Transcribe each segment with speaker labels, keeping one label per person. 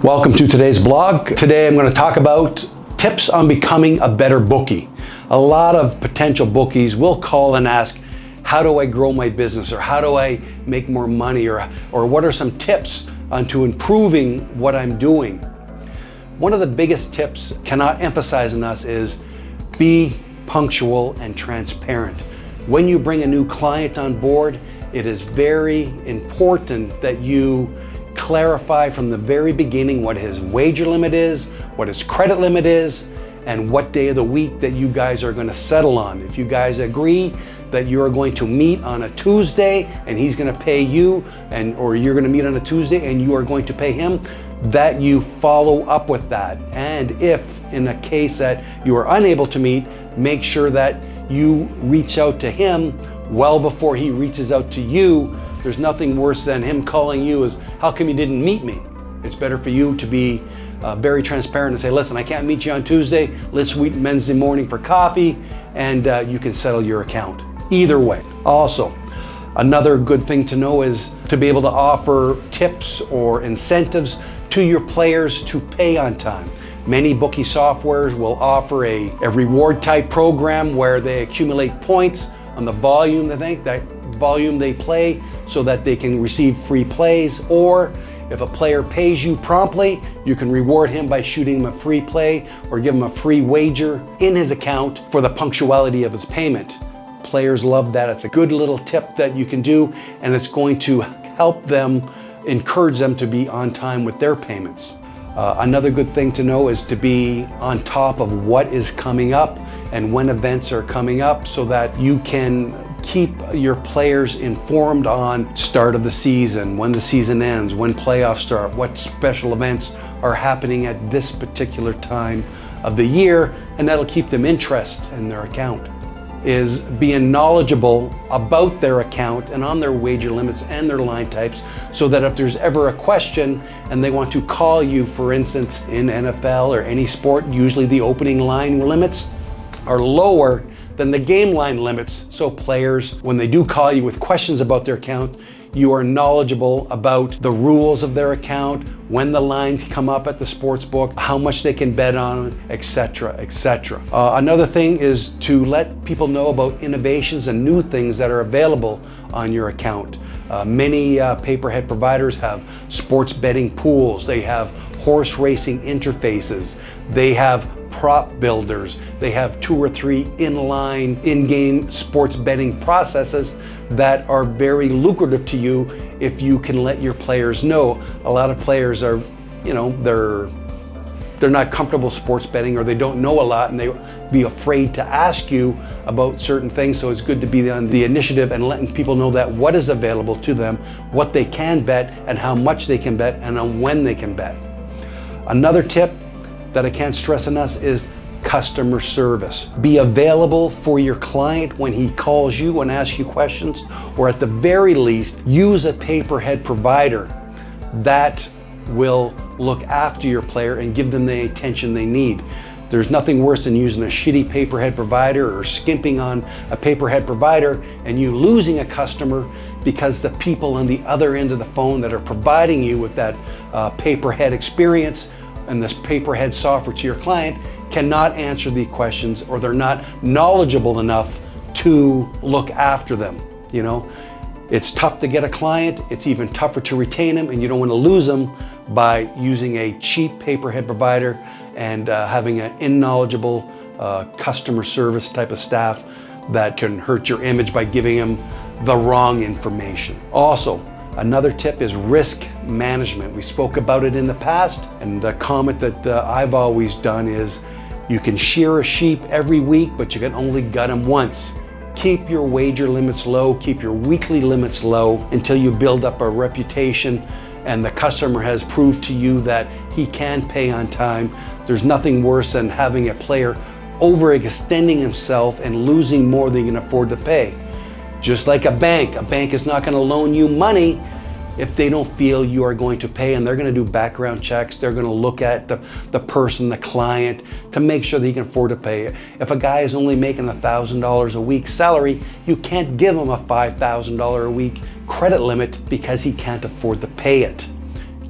Speaker 1: Welcome to today's blog. Today I'm going to talk about tips on becoming a better bookie. A lot of potential bookies will call and ask, how do I grow my business, or how do I make more money, or what are some tips onto improving what I'm doing? One of the biggest tips, cannot emphasize enough, is be punctual and transparent. When you bring a new client on board, it is very important that you clarify from the very beginning what his wager limit is, what his credit limit is, and what day of the week that you guys are going to settle on. If you guys agree that you're going to meet on a Tuesday and he's going to pay you, or you're going to meet on a Tuesday and you are going to pay him, that you follow up with that. And if in a case that you are unable to meet, make sure that you reach out to him well before he reaches out to you. There's nothing worse than him calling you as, how come you didn't meet me? It's better for you to be very transparent and say, listen, I can't meet you on Tuesday. Let's meet Wednesday morning for coffee, and you can settle your account. Either way. Also, another good thing to know is to be able to offer tips or incentives to your players to pay on time. Many bookie softwares will offer a reward type program where they accumulate points on the volume they play, so that they can receive free plays. Or if a player pays you promptly, you can reward him by shooting him a free play or give him a free wager in his account for the punctuality of his payment. Players love that. It's a good little tip that you can do, and it's going to help them, encourage them to be on time with their payments. Another good thing to know is to be on top of what is coming up and when events are coming up, so that you can keep your players informed on start of the season, when the season ends, when playoffs start, what special events are happening at this particular time of the year, and that'll keep them interested in their account. Is being knowledgeable about their account and on their wager limits and their line types, so that if there's ever a question and they want to call you, for instance, in NFL or any sport, usually the opening line limits are lower than the game line limits. So players, when they do call you with questions about their account, you are knowledgeable about the rules of their account, when the lines come up at the sports book, how much they can bet on, etc., etc. Another thing is to let people know about innovations and new things that are available on your account. Many paperhead providers have sports betting pools, they have horse racing interfaces, they have prop builders, they have 2 or 3 inline, in-game sports betting processes that are very lucrative to you if you can let your players know. A lot of players are, they're not comfortable sports betting, or they don't know a lot, and they be afraid to ask you about certain things. So it's good to be on the initiative and letting people know that what is available to them, what they can bet, and how much they can bet, and on when they can bet. Another tip that I can't stress enough is customer service. Be available for your client when he calls you and asks you questions, or at the very least, use a paperhead provider that will look after your player and give them the attention they need. There's nothing worse than using a shitty paperhead provider or skimping on a paperhead provider and you losing a customer because the people on the other end of the phone that are providing you with that paperhead experience and this paperhead software to your client cannot answer the questions, or they're not knowledgeable enough to look after them. It's tough to get a client, it's even tougher to retain them, and you don't want to lose them by using a cheap paperhead provider and having an unknowledgeable customer service type of staff that can hurt your image by giving them the wrong information. Also, another tip is risk management. We spoke about it in the past, and a comment that I've always done is, you can shear a sheep every week, but you can only gut them once. Keep your wager limits low, keep your weekly limits low until you build up a reputation and the customer has proved to you that he can pay on time. There's nothing worse than having a player overextending himself and losing more than he can afford to pay. Just like a bank is not going to loan you money if they don't feel you are going to pay, and they're going to do background checks. They're going to look at the person, the client, to make sure that he can afford to pay. If a guy is only making $1,000 a week salary, you can't give him a $5,000 a week credit limit because he can't afford to pay it.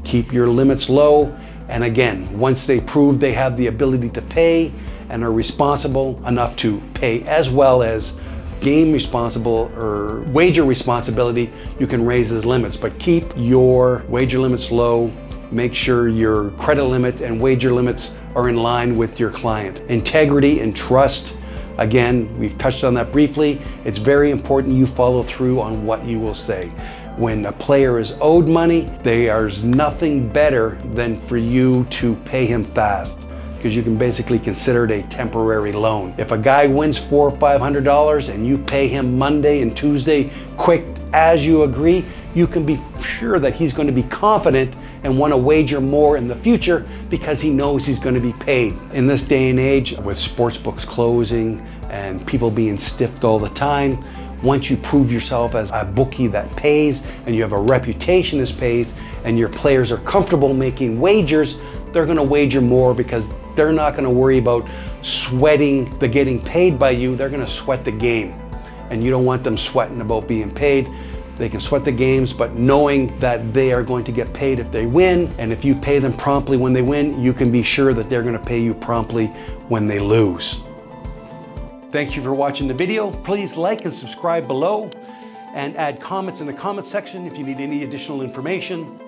Speaker 1: Keep your limits low And again, once they prove they have the ability to pay and are responsible enough to pay, as well as game responsible or wager responsibility, you can raise his limits. But keep your wager limits low. Make sure your credit limit and wager limits are in line with your client. Integrity and trust. Again, we've touched on that briefly. It's very important you follow through on what you will say. When a player is owed money, there's nothing better than for you to pay him fast, because you can basically consider it a temporary loan. If a guy wins $400 or $500 and you pay him Monday and Tuesday quick as you agree, you can be sure that he's going to be confident and want to wager more in the future because he knows he's going to be paid. In this day and age, with sports books closing and people being stiffed all the time, once you prove yourself as a bookie that pays and you have a reputation as pays and your players are comfortable making wagers, they're going to wager more because they're not going to worry about sweating the getting paid by you. They're going to sweat the game, and you don't want them sweating about being paid. They can sweat the games, but knowing that they are going to get paid if they win, and if you pay them promptly when they win, you can be sure that they're going to pay you promptly when they lose. Thank you for watching the video. Please like and subscribe below and add comments in the comment section if you need any additional information.